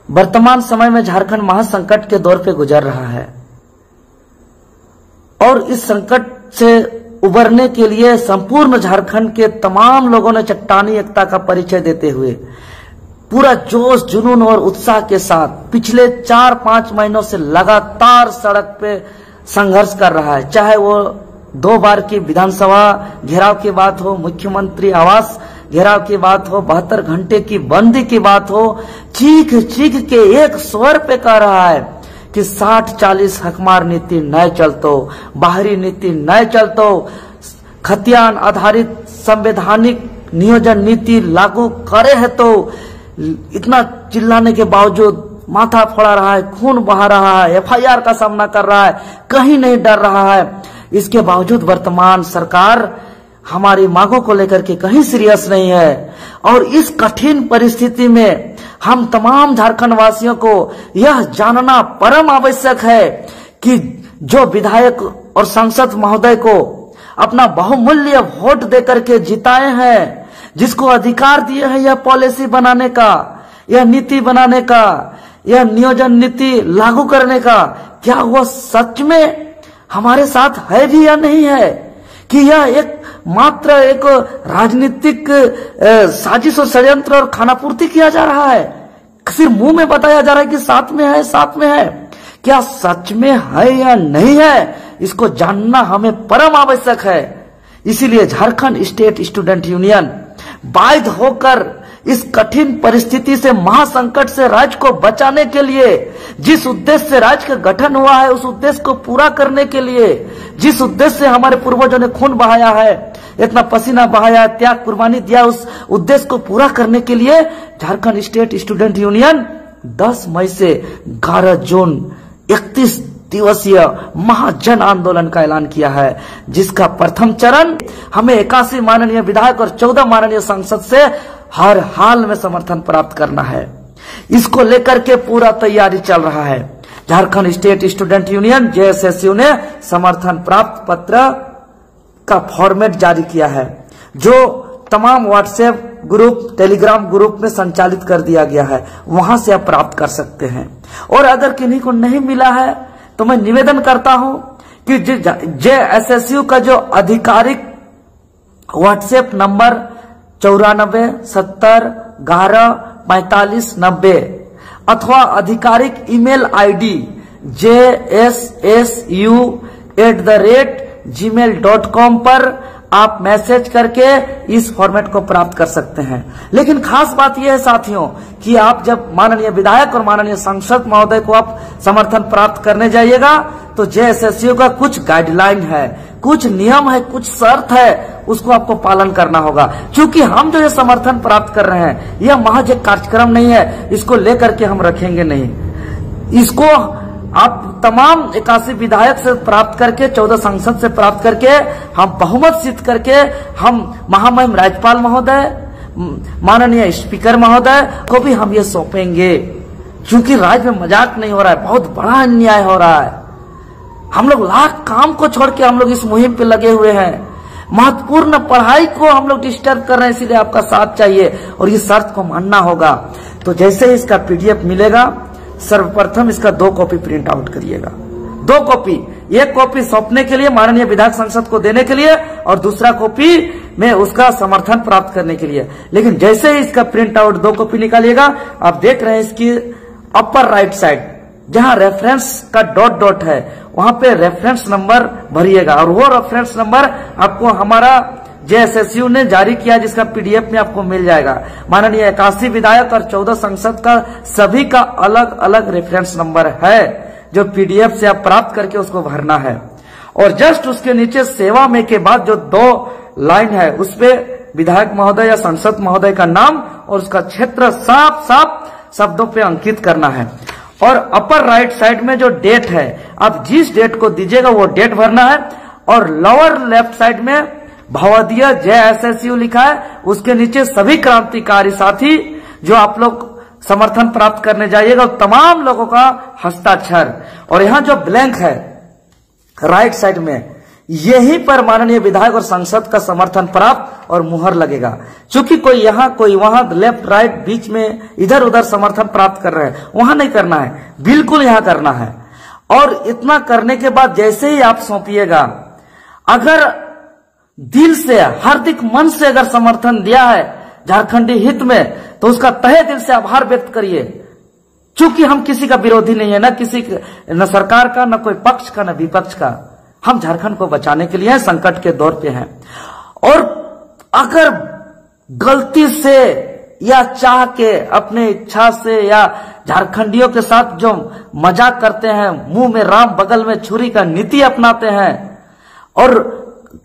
वर्तमान समय में झारखंड महासंकट के दौर पे गुजर रहा है और इस संकट से उबरने के लिए संपूर्ण झारखंड के तमाम लोगों ने चट्टानी एकता का परिचय देते हुए पूरा जोश जुनून और उत्साह के साथ पिछले 4-5 महीनों से लगातार सड़क पे संघर्ष कर रहा है। चाहे वो 2 बार की विधानसभा घेराव की बात हो, मुख्यमंत्री आवास घेराव की बात हो, 72 घंटे की बंदी की बात हो, चीख चीख के एक स्वर पे कह रहा है कि 60-40 हकमार नीति नए चलतो, बाहरी नीति नए चलतो, खतियान आधारित संवैधानिक नियोजन नीति लागू करे है। तो इतना चिल्लाने के बावजूद माथा फोड़ा रहा है, खून बहा रहा है, एफआईआर का सामना कर रहा है, कहीं नहीं डर रहा है। इसके बावजूद वर्तमान सरकार हमारी मांगों को लेकर के कहीं सीरियस नहीं है और इस कठिन परिस्थिति में हम तमाम झारखंड वासियों को यह जानना परम आवश्यक है कि जो विधायक और सांसद महोदय को अपना बहुमूल्य वोट देकर के जिताए हैं, जिसको अधिकार दिए हैं यह पॉलिसी बनाने का, यह नीति बनाने का, यह नियोजन नीति लागू करने का, क्या वो सच में हमारे साथ है भी या नहीं है, कि यह एक मात्र एक राजनीतिक साजिश और षड्यंत्र और खानापूर्ति किया जा रहा है। सिर्फ मुंह में बताया जा रहा है कि साथ में है, साथ में है। क्या सच में है या नहीं है, इसको जानना हमें परम आवश्यक है। इसीलिए झारखंड स्टेट स्टूडेंट यूनियन बाध्य होकर इस कठिन परिस्थिति से, महासंकट से राज्य को बचाने के लिए, जिस उद्देश्य से राज्य का गठन हुआ है उस उद्देश्य को पूरा करने के लिए, जिस उद्देश्य से हमारे पूर्वजों ने खून बहाया है, इतना पसीना बहाया, त्याग कुर्बानी दिया, उस उद्देश्य को पूरा करने के लिए झारखंड स्टेट स्टूडेंट यूनियन 10 मई से 11 जून 31 दिवसीय महाजन आंदोलन का ऐलान किया है, जिसका प्रथम चरण हमें 81 माननीय विधायक और 14 माननीय सांसद से हर हाल में समर्थन प्राप्त करना है। इसको लेकर के पूरा तैयारी चल रहा है। झारखंड स्टेट स्टूडेंट यूनियन जेएसएसयू ने समर्थन प्राप्त पत्र का फॉर्मेट जारी किया है, जो तमाम व्हाट्सएप ग्रुप, टेलीग्राम ग्रुप में संचालित कर दिया गया है। वहां से आप प्राप्त कर सकते हैं। और अगर किन्हीं को नहीं मिला है तो मैं निवेदन करता हूं कि जेएसएसयू का जो आधिकारिक व्हाट्सएप नंबर 94 70 11 45 90 अथवा आधिकारिक ईमेल आईडी jssu@gmail.com पर आप मैसेज करके इस फॉर्मेट को प्राप्त कर सकते हैं। लेकिन खास बात यह है साथियों कि आप जब माननीय विधायक और माननीय सांसद महोदय को आप समर्थन प्राप्त करने जाइएगा तो जेएसएसयू का कुछ गाइडलाइन है, कुछ नियम है, कुछ शर्त है, उसको आपको पालन करना होगा। क्योंकि हम जो ये समर्थन प्राप्त कर रहे हैं यह महज एक कार्यक्रम नहीं है, इसको लेकर के हम रखेंगे नहीं। इसको आप तमाम 81 विधायक से प्राप्त करके, 14 सांसद से प्राप्त करके, हम बहुमत सिद्ध करके हम महामहिम राज्यपाल महोदय, माननीय स्पीकर महोदय को भी हम ये सौंपेंगे। क्योंकि राज्य में मजाक नहीं हो रहा है, बहुत बड़ा अन्याय हो रहा है। हम लोग लाख काम को छोड़ के हम लोग इस मुहिम पे लगे हुए हैं। महत्वपूर्ण पढ़ाई को हम लोग डिस्टर्ब कर रहे हैं, इसीलिए आपका साथ चाहिए और इस शर्त को मानना होगा। तो जैसे ही इसका पीडीएफ मिलेगा, सर्वप्रथम इसका 2 कॉपी प्रिंट आउट करिएगा। 2 कॉपी, एक कॉपी सौंपने के लिए, माननीय विधायक सांसद को देने के लिए, और दूसरा कॉपी में उसका समर्थन प्राप्त करने के लिए। लेकिन जैसे ही इसका प्रिंट आउट 2 कॉपी निकालिएगा, आप देख रहे हैं इसकी अपर राइट साइड जहां रेफरेंस का डॉट है, वहां पे रेफरेंस नंबर भरिएगा और वो रेफरेंस नंबर आपको हमारा जेएसएसयू ने जारी किया, जिसका पीडीएफ में आपको मिल जाएगा। माननीय 81 विधायक और 14 सांसद का सभी का अलग अलग रेफरेंस नंबर है, जो पीडीएफ से आप प्राप्त करके उसको भरना है। और जस्ट उसके नीचे सेवा में के बाद जो 2 लाइन है, उसपे विधायक महोदय या सांसद महोदय का नाम और उसका क्षेत्र साफ साफ शब्दों पे अंकित करना है। और अपर राइट साइड में जो डेट है, आप जिस डेट को दीजिएगा वो डेट भरना है। और लोअर लेफ्ट साइड में भवदीय जेएसएसयू लिखा है, उसके नीचे सभी क्रांतिकारी साथी जो आप लोग समर्थन प्राप्त करने जाइएगा, तमाम लोगों का हस्ताक्षर। और यहां जो ब्लैंक है राइट साइड में, यही पर माननीय विधायक और सांसद का समर्थन प्राप्त और मुहर लगेगा। क्योंकि कोई यहाँ कोई वहां, लेफ्ट राइट बीच में इधर उधर समर्थन प्राप्त कर रहे हैं, वहां नहीं करना है, बिल्कुल यहाँ करना है। और इतना करने के बाद जैसे ही आप सौंपिएगा, अगर दिल से, हार्दिक मन से अगर समर्थन दिया है झारखंडी हित में, तो उसका तहे दिल से आभार व्यक्त करिए। क्योंकि हम किसी का विरोधी नहीं है, न सरकार का, न कोई पक्ष का, न विपक्ष का। हम झारखंड को बचाने के लिए संकट के दौर पे हैं। और अगर गलती से या चाह के, अपने इच्छा से, या झारखंडियों के साथ जो मजाक करते हैं, मुंह में राम बगल में छुरी का नीति अपनाते हैं और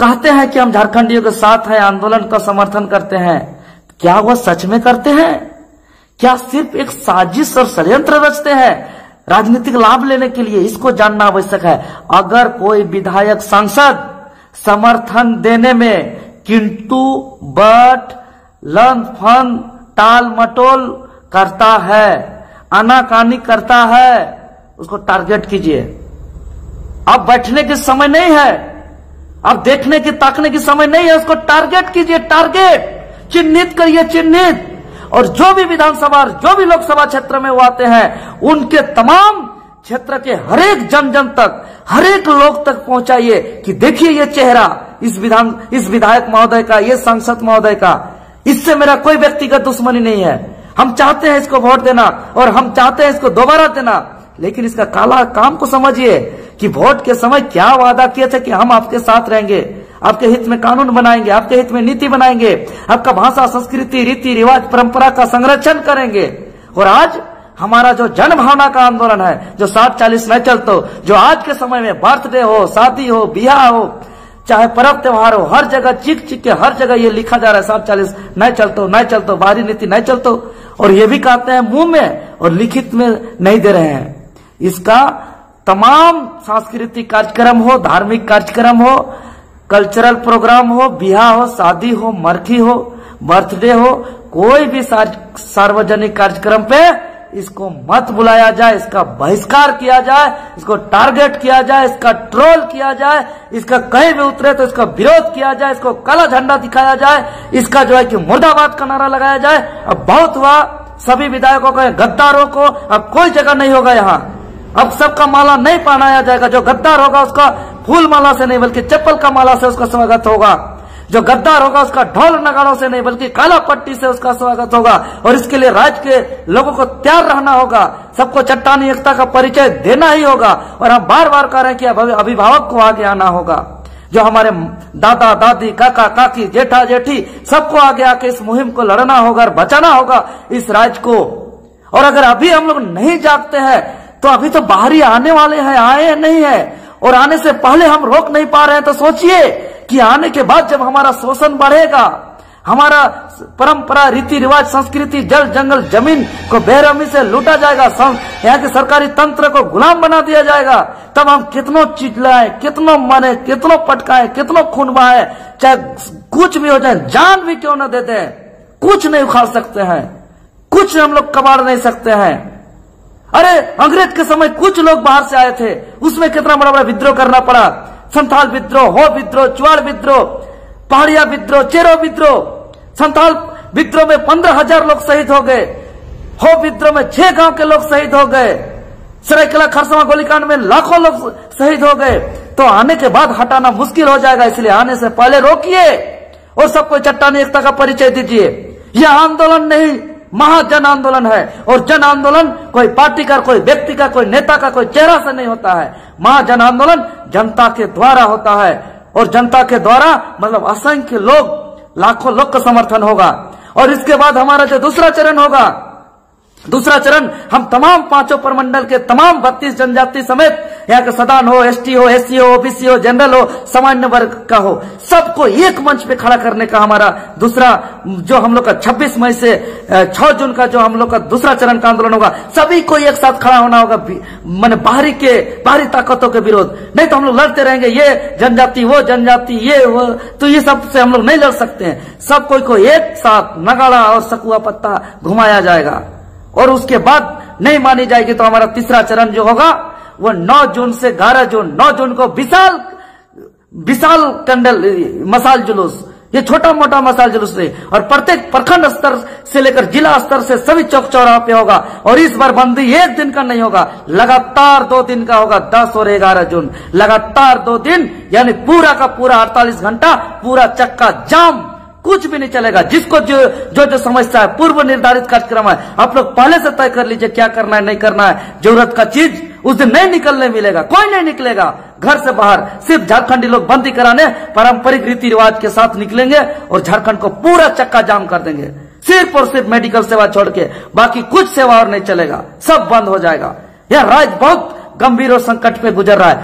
कहते हैं कि हम झारखंडियों के साथ हैं, आंदोलन का समर्थन करते हैं, क्या वह सच में करते हैं? क्या सिर्फ एक साजिश और षड्यंत्र रचते हैं राजनीतिक लाभ लेने के लिए? इसको जानना आवश्यक है। अगर कोई विधायक, सांसद समर्थन देने में किंतु बट, लन फन, टाल मटोल करता है, आनाकानी करता है, उसको टारगेट कीजिए। अब बैठने के समय नहीं है, अब देखने की ताकने की समय नहीं है, उसको टारगेट कीजिए, टारगेट चिन्हित करिए, चिन्हित। और जो भी विधानसभा, जो भी लोकसभा क्षेत्र में वो आते हैं, उनके तमाम क्षेत्र के हरेक जन तक, हरेक लोग तक पहुंचाइए कि देखिए ये चेहरा इस विधायक महोदय का, ये सांसद महोदय का, इससे मेरा कोई व्यक्तिगत दुश्मनी नहीं है। हम चाहते हैं इसको वोट देना और हम चाहते हैं इसको दोबारा देना, लेकिन इसका काला काम को समझिए कि वोट के समय क्या वादा किए थे कि हम आपके साथ रहेंगे, आपके हित में कानून बनाएंगे, आपके हित में नीति बनाएंगे, आपका भाषा, संस्कृति, रीति रिवाज, परंपरा का संरक्षण करेंगे। और आज हमारा जो जन भावना का आंदोलन है, जो 60-40 नहीं चलते, जो आज के समय में बर्थडे हो, शादी हो, बियाह हो, चाहे पर्व त्योहार हो, हर जगह चिक चिक के हर जगह ये लिखा जा रहा है 60-40 नहीं चलते, नहीं चलते, बाहरी नीति नहीं चलते, और ये भी कहते हैं मुंह में और लिखित में नहीं दे रहे हैं। इसका तमाम सांस्कृतिक कार्यक्रम हो, धार्मिक कार्यक्रम हो, कल्चरल प्रोग्राम हो, बियाह हो, शादी हो, मरखी हो, बर्थडे हो, कोई भी सार्वजनिक कार्यक्रम पे इसको मत बुलाया जाए, इसका बहिष्कार किया जाए, इसको टारगेट किया जाए, इसका ट्रोल किया जाए, इसका कहीं भी उतरे तो इसका विरोध किया जाए, इसको काला झंडा दिखाया जाए, इसका जो है कि मुर्दाबाद का नारा लगाया जाए। अब बहुत हुआ, सभी विधायकों को, गद्दारों को अब कोई जगह नहीं होगा यहाँ। अब सबका माला नहीं पहनाया जाएगा। जो गद्दार होगा उसका फूल माला से नहीं बल्कि चप्पल का माला से उसका स्वागत होगा। जो गद्दार होगा उसका ढोल नगाड़ों से नहीं बल्कि काला पट्टी से उसका स्वागत होगा। और इसके लिए राज्य के लोगों को तैयार रहना होगा, सबको चट्टानी एकता का परिचय देना ही होगा। और हम बार बार कह रहे हैं कि अभिभावक को आगे आना होगा, जो हमारे दादा दादी, काका काकी, जेठा जेठी, सबको आगे आके इस मुहिम को लड़ना होगा और बचाना होगा इस राज्य को। और अगर अभी हम लोग नहीं जागते हैं तो अभी तो बाहरी आने वाले हैं, आए नहीं है, और आने से पहले हम रोक नहीं पा रहे हैं, तो सोचिए कि आने के बाद जब हमारा शोषण बढ़ेगा, हमारा परंपरा, रीति रिवाज, संस्कृति, जल जंगल जमीन को बेरहमी से लूटा जाएगा, यहाँ के सरकारी तंत्र को गुलाम बना दिया जाएगा, तब हम कितनों चिल्लाए, कितनों मरे, कितनों पटकाए, कितनों खून बहाए, चाहे कुछ भी हो जाए, जान भी क्यों न देते हैं, कुछ नहीं उखाड़ सकते हैं, कुछ हम लोग कबाड़ नहीं सकते हैं। अरे अंग्रेज के समय कुछ लोग बाहर से आए थे, उसमें कितना बड़ा बड़ा विद्रोह करना पड़ा, संथाल विद्रोह, हो विद्रोह, चुआड़ विद्रोह, पहाड़िया विद्रोह, चेरो विद्रोह। संथाल विद्रोह में 15,000 लोग शहीद हो गए, हो विद्रोह में 6 गांव के लोग शहीद हो गए, सरायकेला खरसावां गोलीकांड में लाखों लोग शहीद हो गए। तो आने के बाद हटाना मुश्किल हो जाएगा, इसलिए आने से पहले रोकिए और सबको चट्टानी एकता का परिचय दीजिए। यह आंदोलन नहीं, महाजन आंदोलन है। और जन आंदोलन कोई पार्टी का, कोई व्यक्ति का, कोई नेता का, कोई चेहरा से नहीं होता है। महाजन आंदोलन जनता के द्वारा होता है, और जनता के द्वारा मतलब असंख्य लोग, लाखों लोग का समर्थन होगा। और इसके बाद हमारा जो दूसरा चरण होगा, दूसरा चरण हम तमाम 5 प्रमंडल के तमाम 32 जनजाति समेत यहाँ के सदान हो, एसटी हो, एससी हो, ओबीसी हो, जनरल हो, सामान्य वर्ग का हो, सबको एक मंच पे खड़ा करने का हमारा दूसरा, जो हम लोग का 26 मई से 6 जून का जो हम लोग का दूसरा चरण का आंदोलन होगा, सभी को एक साथ खड़ा होना होगा, माने बाहरी ताकतों के विरोध। नहीं तो हम लोग लड़ते रहेंगे, ये जनजाति, वो जनजाति, ये वो, तो ये सब से हम लोग नहीं लड़ सकते हैं। सब कोई को एक साथ नगाड़ा और सकुआ पत्ता घुमाया जाएगा, और उसके बाद नहीं मानी जाएगी तो हमारा तीसरा चरण जो होगा वो 9 जून से 11 जून, 9 जून को विशाल विशाल कैंडल मसाल जुलूस, ये छोटा मोटा मसाल जुलूस नहीं, और प्रत्येक प्रखंड स्तर से लेकर जिला स्तर से सभी चौक चौराहे पे होगा। और इस बार बंदी एक दिन का नहीं होगा, लगातार 2 दिन का होगा, 10 और 11 जून, लगातार 2 दिन, यानी पूरा का पूरा 48 घंटा पूरा चक्का जाम, कुछ भी नहीं चलेगा। जिसको जो समस्या है, पूर्व निर्धारित कार्यक्रम है, आप लोग पहले से तय कर लीजिए क्या करना है नहीं करना है। जरूरत का चीज उस दिन नहीं निकलने मिलेगा, कोई नहीं निकलेगा घर से बाहर, सिर्फ झारखंडी लोग बंदी कराने पारंपरिक रीति रिवाज के साथ निकलेंगे और झारखंड को पूरा चक्का जाम कर देंगे। सिर्फ और सिर्फ मेडिकल सेवा छोड़ के बाकी कुछ सेवा और नहीं चलेगा, सब बंद हो जाएगा। यह राज्य बहुत गंभीर और संकट पे गुजर रहा है।